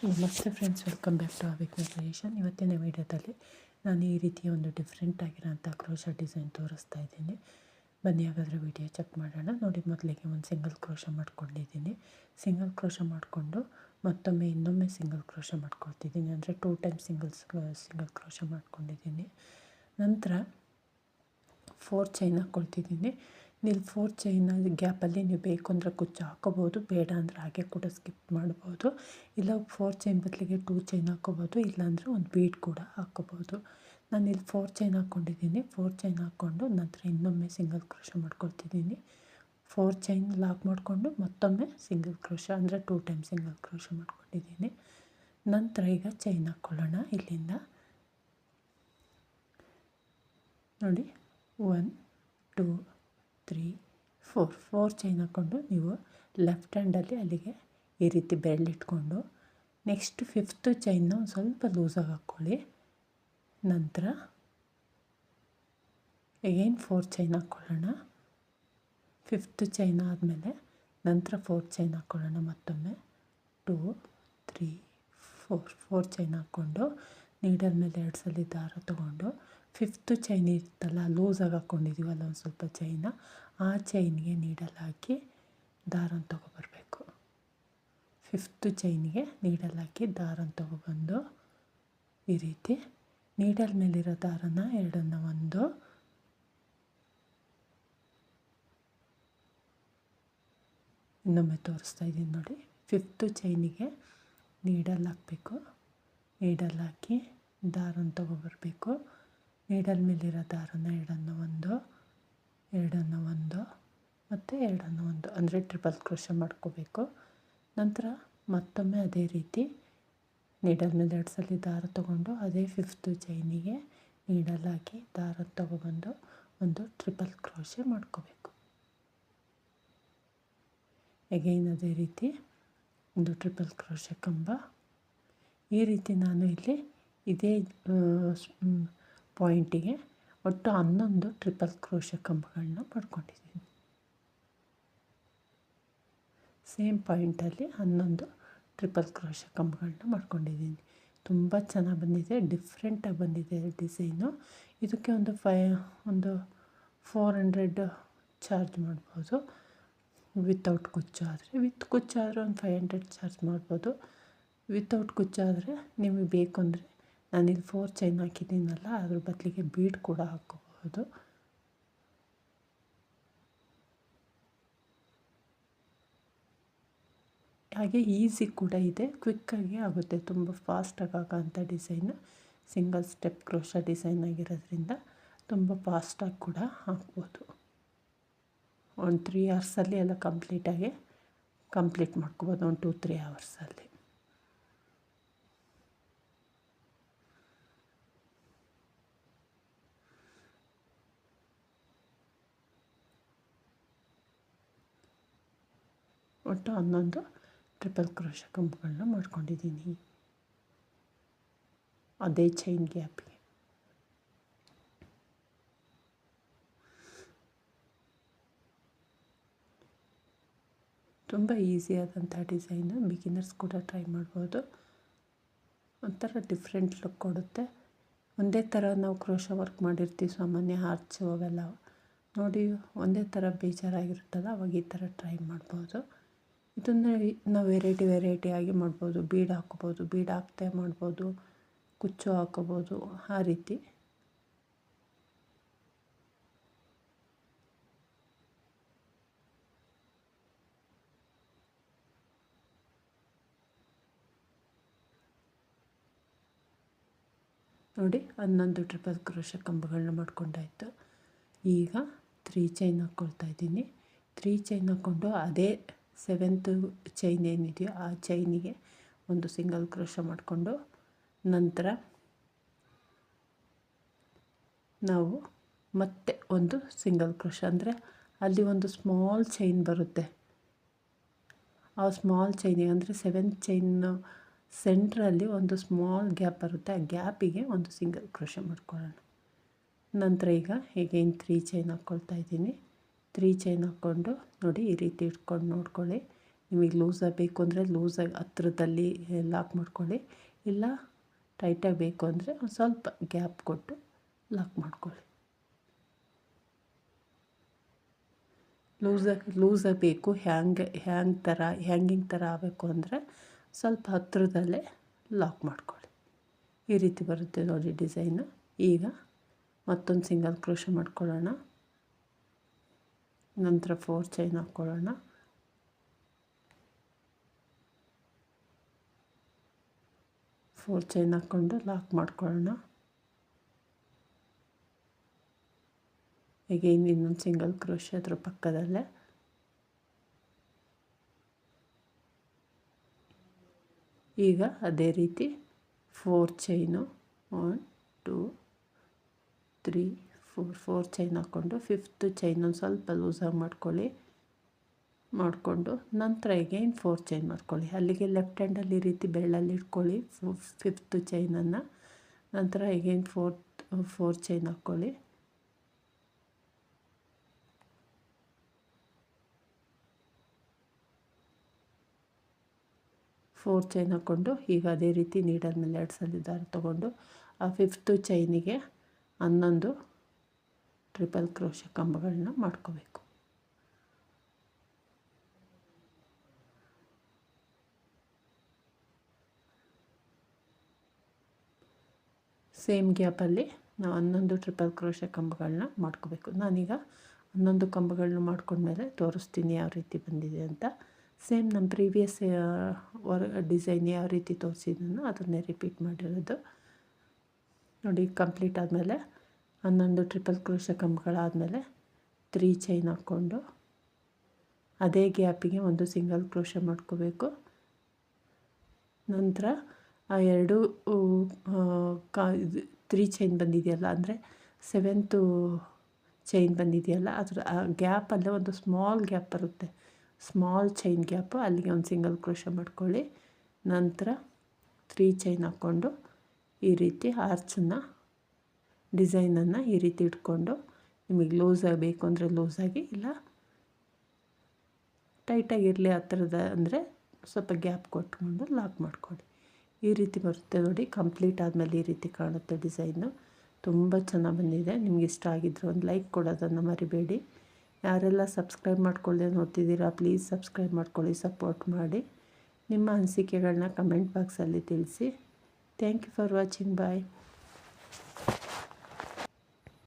ನಮಸ್ತೆ friends, welcome back to ಅವಿಕ್ನ creation. ಇವತ್ತಿನ ವಿಡಿಯೋದಲ್ಲಿ ನಾನು ಈ ರೀತಿಯ ಒಂದು ಡಿಫ್ರೆಂಟ್ ಆಗಿರೋಂಥ ಕ್ರೋಶ ಡಿಸೈನ್ ತೋರಿಸ್ತಾ ಇದ್ದೀನಿ. ಬನ್ನಿ ಹಾಗಾದರೆ ವಿಡಿಯೋ ಚೆಕ್ ಮಾಡೋಣ. ನೋಡಿ, ಮೊದಲಿಗೆ ಒಂದು ಸಿಂಗಲ್ ಕ್ರೋಶ ಮಾಡ್ಕೊಂಡಿದ್ದೀನಿ. ಸಿಂಗಲ್ ಕ್ರೋಶ ಮಾಡಿಕೊಂಡು ಮತ್ತೊಮ್ಮೆ ಇನ್ನೊಮ್ಮೆ ಸಿಂಗಲ್ ಕ್ರೋಶ ಮಾಡ್ಕೊಳ್ತಿದ್ದೀನಿ. ಅಂದರೆ 2 ಟೈಮ್ಸ್ ಸಿಂಗಲ್ ಕ್ರೋಶ ಮಾಡ್ಕೊಂಡಿದ್ದೀನಿ. ನಂತರ 4 ಚೈನ್ ಹಾಕ್ಕೊಳ್ತಿದ್ದೀನಿ. ನೀವು 4 ಚೈನ್ ಗ್ಯಾಪಲ್ಲಿ ನೀವು ಬೇಕು ಅಂದರೆ ಕುಚ್ಚು ಹಾಕ್ಕೋಬೋದು, ಬೇಡ ಅಂದರೆ ಹಾಗೆ ಕೂಡ ಸ್ಕಿಪ್ ಮಾಡ್ಬೋದು. ಇಲ್ಲ 4 ಚೈನ್ ಬದಲಿಗೆ 2 ಚೈನ್ ಹಾಕ್ಕೋಬೋದು, ಇಲ್ಲಾಂದರೆ ಒಂದು ಬೀಡ್ ಕೂಡ ಹಾಕ್ಕೋಬೋದು. ನಾನು ಇಲ್ಲಿ 4 ಚೈನ್ ಹಾಕ್ಕೊಂಡಿದ್ದೀನಿ. 4 ಚೈನ್ ಹಾಕ್ಕೊಂಡು ನಂತರ ಇನ್ನೊಮ್ಮೆ ಸಿಂಗಲ್ ಕ್ರೋಶ ಮಾಡ್ಕೊಳ್ತಿದ್ದೀನಿ. 4 ಚೈನ್ ಲಾಕ್ ಮಾಡಿಕೊಂಡು ಮತ್ತೊಮ್ಮೆ ಸಿಂಗಲ್ ಕ್ರೋಶ, ಅಂದರೆ 2 ಟೈಮ್ ಸಿಂಗಲ್ ಕ್ರೋಶ ಮಾಡ್ಕೊಂಡಿದ್ದೀನಿ. ನಂತರ ಈಗ ಚೈನ್ ಹಾಕ್ಕೊಳ್ಳೋಣ. ಇಲ್ಲಿಂದ ನೋಡಿ, 1 2 3 4 ಚೈನ್ ಹಾಕ್ಕೊಂಡು ನೀವು ಲೆಫ್ಟ್ ಹ್ಯಾಂಡಲ್ಲಿ ಅಲ್ಲಿಗೆ ಈ ರೀತಿ ಬೆರಳಿಟ್ಕೊಂಡು ನೆಕ್ಸ್ಟ್ 5th ಚೈನ್ನ ಒಂದು ಸ್ವಲ್ಪ ಲೂಸಾಗಿ ಹಾಕ್ಕೊಳ್ಳಿ. ನಂತರ ಅಗೈನ್ 4 ಚೈನ್ ಹಾಕ್ಕೊಳ್ಳೋಣ. 5th ಚೈನ್ ಆದಮೇಲೆ ನಂತರ 4 ಚೈನ್ ಹಾಕ್ಕೊಳ್ಳೋಣ. ಮತ್ತೊಮ್ಮೆ 2 3 4 ಚೈನ್ ಹಾಕ್ಕೊಂಡು ನೀಡಲ್ ಮೇಲೆ 2 ಸಲ ದಾರ ತೊಗೊಂಡು 5th ಚೈನ್ ಇರ್ತಲ್ಲ, ಲೂಸಾಗಿ ಹಾಕ್ಕೊಂಡಿದ್ದೀವಲ್ಲ ಒಂದು ಸ್ವಲ್ಪ ಚೈನ, ಆ ಚೈನ್ಗೆ ನೀಡಲ್ ಹಾಕಿ ದಾರನ ತೊಗೊಬರ್ಬೇಕು. 5th ಚೈನ್ಗೆ ನೀಡಲ್ ಹಾಕಿ ದಾರನ ತೊಗೊಬಂದು ಈ ರೀತಿ ನೀಡಲ್ ಮೇಲಿರೋ ದಾರನ ಎರಡನ್ನು ಒಂದು ಇನ್ನೊಮ್ಮೆ ತೋರಿಸ್ತಾ ಇದ್ದೀನಿ ನೋಡಿ. 5th ಚೈನಿಗೆ ನೀಡಲ್ ಹಾಕಬೇಕು. ನೀಡಲ್ ಹಾಕಿ ದಾರನ ತೊಗೊಬರ್ಬೇಕು. ನೀಡಲ್ ಮೇಲಿರೋ ದಾರನ ಎರಡನ್ನು ಒಂದು ಮತ್ತು ಎರಡನ್ನು ಒಂದು, ಅಂದರೆ ಟ್ರಿಪಲ್ ಕ್ರೋಶ ಮಾಡ್ಕೋಬೇಕು. ನಂತರ ಮತ್ತೊಮ್ಮೆ ಅದೇ ರೀತಿ ನೀಡಲ್ ಮೇಲೆ 2 ಸಲ ದಾರ ತೊಗೊಂಡು ಅದೇ 5th ಚೈನಿಗೆ ನೀಡಲ್ ಹಾಕಿ ದಾರ ತೊಗೊಬಂದು ಒಂದು ಟ್ರಿಪಲ್ ಕ್ರೋಶ ಮಾಡ್ಕೋಬೇಕು. ಅಗೈನ್ ಅದೇ ರೀತಿ ಒಂದು ಟ್ರಿಪಲ್ ಕ್ರೋಶ ಕಂಬ. ಈ ರೀತಿ ನಾನು ಇಲ್ಲಿ ಇದೇ ಪಾಯಿಂಟಿಗೆ ಒಟ್ಟು 11 ಟ್ರಿಪಲ್ ಕ್ರೋಶ ಕಂಬಗಳನ್ನ ಮಾಡ್ಕೊಂಡಿದ್ದೀನಿ. ಸೇಮ್ ಪಾಯಿಂಟಲ್ಲಿ 11 ಟ್ರಿಪಲ್ ಕ್ರೋಶ ಕಂಬಗಳನ್ನ ಮಾಡ್ಕೊಂಡಿದ್ದೀನಿ. ತುಂಬ ಚೆನ್ನಾಗಿ ಬಂದಿದೆ, ಡಿಫ್ರೆಂಟಾಗಿ ಬಂದಿದೆ ಡಿಸೈನು. ಇದಕ್ಕೆ ಒಂದು 400 ಚಾರ್ಜ್ ಮಾಡ್ಬೋದು. ವಿತೌಟ್ ಕುಚ್ಚು ಆದರೆ, ವಿತ್ ಕುಚ್ಚಾದರೆ ಒಂದು 500 ಚಾರ್ಜ್ ಮಾಡ್ಬೋದು. ವಿತೌಟ್ ಕುಚ್ಚಾದರೆ ನಿಮಗೆ ಬೇಕು ಅಂದರೆ ನಾನಿಲ್ಲಿ 4 ಚೈನ್ ಹಾಕಿದ್ದೀನಲ್ಲ, ಅದ್ರ ಬದಲಿಗೆ ಬೀಡ್ ಕೂಡ ಹಾಕ್ಕೋಬಹುದು. ಹಾಗೆ ಈಸಿ ಕೂಡ ಇದೆ, ಕ್ವಿಕ್ಕಾಗಿ ಆಗುತ್ತೆ, ತುಂಬ ಫಾಸ್ಟಾಗಿ ಆಗೋಂಥ design. Single step crochet design ಆಗಿರೋದ್ರಿಂದ ತುಂಬ ಫಾಸ್ಟಾಗಿ ಕೂಡ ಹಾಕ್ಬೋದು. ಒಂದು 3 ಅವರ್ಸಲ್ಲಿ ಎಲ್ಲ ಕಂಪ್ಲೀಟ್ ಮಾಡ್ಕೋಬೋದು, ಒಂದು 2-3 ಅವರ್ಸಲ್ಲಿ. ಒಟ್ಟು 11 ಟ್ರಿಪಲ್ ಕ್ರೋಶ ಕಂಬಗಳನ್ನ ಮಾಡ್ಕೊಂಡಿದ್ದೀನಿ ಅದೇ ಚೈನ್ ಗ್ಯಾಪಿಗೆ. ತುಂಬ ಈಸಿಯಾದಂಥ ಡಿಸೈನು, ಬಿಗಿನರ್ಸ್ ಕೂಡ ಟ್ರೈ ಮಾಡ್ಬೋದು. ಒಂಥರ ಡಿಫ್ರೆಂಟ್ ಲುಕ್ ಕೊಡುತ್ತೆ. ಒಂದೇ ಥರ ನಾವು ಕ್ರೋಶ ವರ್ಕ್ ಮಾಡಿರ್ತೀವಿ, ಸಾಮಾನ್ಯ ಆರ್ಚು ಅವೆಲ್ಲ ನೋಡಿ ಒಂದೇ ಥರ ಬೇಜಾರಾಗಿರುತ್ತಲ್ಲ, ಅವಾಗ ಈ ಥರ ಟ್ರೈ ಮಾಡ್ಬೋದು. ಇದನ್ನು ನಾವು ವೆರೈಟಿಯಾಗಿ ಮಾಡ್ಬೋದು. ಬೀಡ್ ಹಾಕ್ಕೋಬೋದು, ಬೀಡ್ ಹಾಕ್ತೆ ಮಾಡ್ಬೋದು, ಕುಚ್ಚು ಹಾಕ್ಕೋಬೋದು, ಆ ರೀತಿ. ನೋಡಿ, 11 ಟ್ರಿಪಲ್ ಕ್ರೋಶ ಕಂಬಗಳನ್ನ ಮಾಡ್ಕೊಂಡಾಯಿತು. ಈಗ 3 ಚೈನ್ ಹಾಕ್ಕೊಳ್ತಾ ಇದ್ದೀನಿ. 3 ಚೈನ್ ಹಾಕ್ಕೊಂಡು ಅದೇ 7th ಚೈನ್ ಏನಿದೆಯೋ ಆ ಚೈನಿಗೆ ಒಂದು ಸಿಂಗಲ್ ಕ್ರೋಶ ಮಾಡಿಕೊಂಡು ನಂತರ ನಾವು ಮತ್ತೆ ಒಂದು ಸಿಂಗಲ್ ಕ್ರೋಶ, ಅಂದರೆ ಅಲ್ಲಿ ಒಂದು ಸ್ಮಾಲ್ ಚೈನ್ ಬರುತ್ತೆ, ಆ ಸ್ಮಾಲ್ ಚೈನಿಗೆ ಅಂದರೆ 7th ಚೈನ್ ಸೆಂಟ್ರಲ್ಲಿ ಒಂದು ಸ್ಮಾಲ್ ಗ್ಯಾಪ್ ಬರುತ್ತೆ, ಆ ಗ್ಯಾಪಿಗೆ ಒಂದು ಸಿಂಗಲ್ ಕ್ರೋಶ ಮಾಡ್ಕೊಳ್ಳೋಣ. ನಂತರ ಈಗ ಹೇಗೇನು 3 ಚೈನ್ ಹಾಕ್ಕೊಳ್ತಾ ಇದ್ದೀನಿ. 3 ಚೈನ್ ಹಾಕ್ಕೊಂಡು ನೋಡಿ ಈ ರೀತಿ ಇಟ್ಕೊಂಡು ನೋಡ್ಕೊಳ್ಳಿ. ನಿಮಗೆ ಲೂಸಾಗಿ ಬೇಕು ಅಂದರೆ ಲೂಸಾಗಿ ಹತ್ರದಲ್ಲಿ ಲಾಕ್ ಮಾಡ್ಕೊಳ್ಳಿ, ಇಲ್ಲ ಟೈಟಾಗಿ ಬೇಕು ಅಂದರೆ ಒಂದು ಸ್ವಲ್ಪ ಗ್ಯಾಪ್ ಕೊಟ್ಟು ಲಾಕ್ ಮಾಡ್ಕೊಳ್ಳಿ. ಲೂಸಾಗಿ ಬೇಕು, ಹ್ಯಾಂಗಿಂಗ್ ಥರ ಆಗಬೇಕು ಅಂದರೆ ಸ್ವಲ್ಪ ಹತ್ತಿರದಲ್ಲೇ ಲಾಕ್ ಮಾಡ್ಕೊಳ್ಳಿ. ಈ ರೀತಿ ಬರುತ್ತೆ ನೋಡಿ ಡಿಸೈನು. ಈಗ ಮತ್ತೊಂದು ಸಿಂಗಲ್ ಕ್ರೋಶೆ ಮಾಡ್ಕೊಳ್ಳೋಣ. ನಂತರ 4 ಚೈನ್ ಹಾಕ್ಕೊಳ್ಳೋಣ. 4 ಚೈನ್ ಹಾಕ್ಕೊಂಡು ಲಾಕ್ ಮಾಡ್ಕೊಳ್ಳೋಣ. ಅಗೈನ್ ಇನ್ನೊಂದು ಸಿಂಗಲ್ ಕ್ರೋಶೆ ಅದ್ರ ಪಕ್ಕದಲ್ಲೇ. ಈಗ ಅದೇ ರೀತಿ 4 ಚೈನು 1 2 3 4 ಚೈನ್ ಹಾಕ್ಕೊಂಡು 5th ಚೈನ್ ಒಂದು ಸ್ವಲ್ಪ ಲೂಸಾಗಿ ಮಾಡಿಕೊಂಡು ನಂತರ ಅಗೈನ್ 4 ಚೈನ್ ಮಾಡ್ಕೊಳ್ಳಿ. ಅಲ್ಲಿಗೆ ಲೆಫ್ಟ್ ಹ್ಯಾಂಡಲ್ಲಿ ಈ ರೀತಿ ಬೆರಳಲ್ಲಿ ಇಟ್ಕೊಳ್ಳಿ 5th ಚೈನನ್ನು. ನಂತರ ಅಗೈನ್ 4 ಚೈನ್ ಹಾಕ್ಕೊಳ್ಳಿ. ಫೋರ್ ಚೈನ್ ಹಾಕ್ಕೊಂಡು ಈಗ ಅದೇ ರೀತಿ ನೀಡಲ್ ಮೇಲೆ 2 ಸಲ ದಾರ ತೊಗೊಂಡು ಆ 5th ಚೈನಿಗೆ 11 ಟ್ರಿಪಲ್ ಕ್ರೋಶೆ ಕಂಬಗಳನ್ನ ಮಾಡ್ಕೋಬೇಕು. ಸೇಮ್ ಗ್ಯಾಪಲ್ಲಿ ನಾವು 11 ಟ್ರಿಪಲ್ ಕ್ರೋಶೆ ಕಂಬಗಳನ್ನ ಮಾಡ್ಕೋಬೇಕು. ನಾನೀಗ 11 ಕಂಬಗಳನ್ನ ಮಾಡ್ಕೊಂಡ್ಮೇಲೆ ತೋರಿಸ್ತೀನಿ ಯಾವ ರೀತಿ ಬಂದಿದೆ ಅಂತ. ಸೇಮ್ ನಮ್ಮ ಪ್ರೀವಿಯಸ್ ಡಿಸೈನ್ ಯಾವ ರೀತಿ ತೋರಿಸಿದ್ನೋ ಅದನ್ನೇ ರಿಪೀಟ್ ಮಾಡಿರೋದು ನೋಡಿ. ಕಂಪ್ಲೀಟ್ ಆದಮೇಲೆ 11 ಟ್ರಿಪಲ್ ಕ್ರೋಶೆ ಕಂಬಗಳಾದಮೇಲೆ 3 ಚೈನ್ ಹಾಕ್ಕೊಂಡು ಅದೇ ಗ್ಯಾಪಿಗೆ ಒಂದು ಸಿಂಗಲ್ ಕ್ರೋಶೆ ಮಾಡ್ಕೋಬೇಕು. ನಂತರ ಆ 3 ಚೈನ್ ಬಂದಿದೆಯಲ್ಲ, ಅಂದರೆ 7th ಚೈನ್ ಬಂದಿದೆಯಲ್ಲ, ಅದರ ಆ ಗ್ಯಾಪಲ್ಲೇ ಒಂದು ಸ್ಮಾಲ್ ಗ್ಯಾಪ್ ಬರುತ್ತೆ, ಸ್ಮಾಲ್ ಚೈನ್ ಗ್ಯಾಪು, ಅಲ್ಲಿಗೆ ಒಂದು ಸಿಂಗಲ್ ಕ್ರೋಶೆ ಮಾಡ್ಕೊಳ್ಳಿ. ನಂತರ 3 ಚೈನ್ ಹಾಕ್ಕೊಂಡು ಈ ರೀತಿ ಆರ್ಚನ್ನು ಡಿಸೈನನ್ನು ಈ ರೀತಿ ಇಟ್ಕೊಂಡು ನಿಮಗೆ ಲೂಸಾಗಿ ಬೇಕು ಅಂದರೆ ಲೂಸಾಗಿ, ಇಲ್ಲ ಟೈಟಾಗಿರಲಿ ಹತ್ತಿರದ ಅಂದರೆ ಸ್ವಲ್ಪ ಗ್ಯಾಪ್ ಕೊಟ್ಕೊಂಡು ಲಾಕ್ ಮಾಡ್ಕೊಳ್ಳಿ. ಈ ರೀತಿ ಬರುತ್ತೆ ನೋಡಿ. ಕಂಪ್ಲೀಟ್ ಆದಮೇಲೆ ಈ ರೀತಿ ಕಾಣುತ್ತೆ ಡಿಸೈನು. ತುಂಬ ಚೆನ್ನಾಗಿ ಬಂದಿದೆ. ನಿಮ್ಗೆ ಇಷ್ಟ ಆಗಿದ್ದರೆ ಒಂದು ಲೈಕ್ ಕೊಡೋದನ್ನು ಮರಿಬೇಡಿ. ಯಾರೆಲ್ಲ ಸಬ್ಸ್ಕ್ರೈಬ್ ಮಾಡ್ಕೊಳ್ಳದೆ ನೋಡ್ತಿದ್ದೀರಾ ಪ್ಲೀಸ್ ಸಬ್ಸ್ಕ್ರೈಬ್ ಮಾಡ್ಕೊಳ್ಳಿ, ಸಪೋರ್ಟ್ ಮಾಡಿ. ನಿಮ್ಮ ಅನಿಸಿಕೆಗಳನ್ನ ಕಮೆಂಟ್ ಬಾಕ್ಸಲ್ಲಿ ತಿಳಿಸಿ. Thank you for watching. Bye.